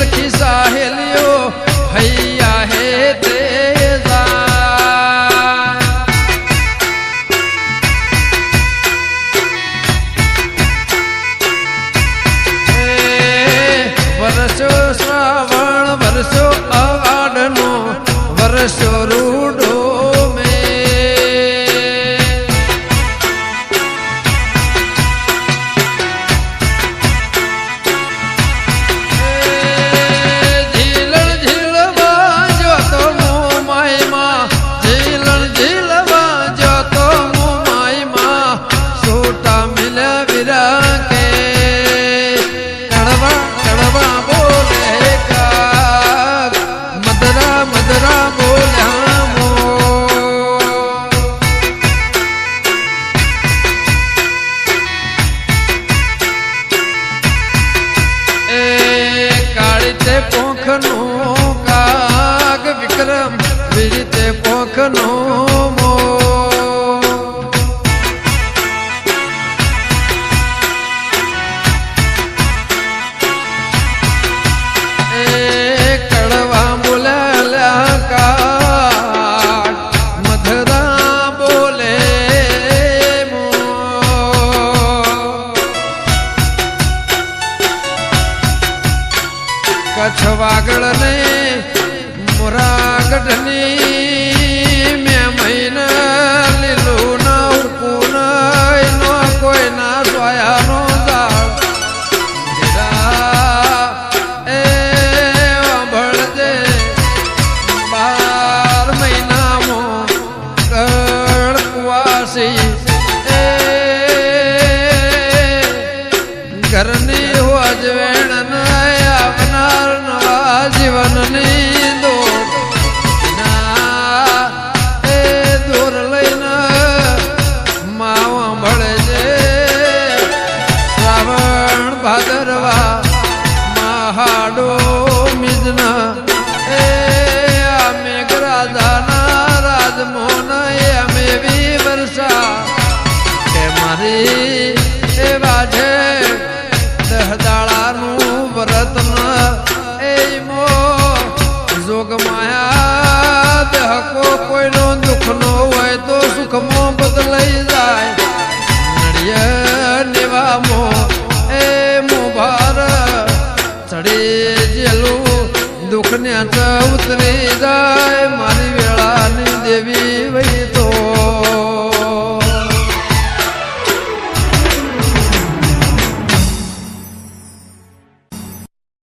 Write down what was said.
હલખી સાહેલીઓ હૈયા હે તે વરસો શ્રાવણ વરસો અવાડનો વરસો રૂડો પોખનો કાગ વિક્રમ વિરીતે પોખનો મો એ કડવા બોલ્યા કાગ મધરા બોલે મો કચ્છ વાગળ ને મોરાગઢની મેં મહિના લીલું ના ઉકું નો કોઈ ના સોયાનો દાળ એ ભળજે 12 મહિનામાં કળકુવાસી એ ઘરની હોજવેણ આવનાર નવા જીવનની દોર એ દોર લઈને માવા મળે છે શ્રાવણ ભાદરવા મહાડો મિજના એ મેઘરાજાના રાજમોહન અમે વી વર્ષા કે મારી એ વાજે દહદાળાનું વ્રત એ મો જોગ માયા દેહકો કોઈનો દુઃખ નો હોય તો સુખમાં બદલાઈ જાય નડિયા નિવામો એ મોભાર ચડી જેલું દુઃખ ને ઉતરી જાય મારી વેળાની દેવી વૈયા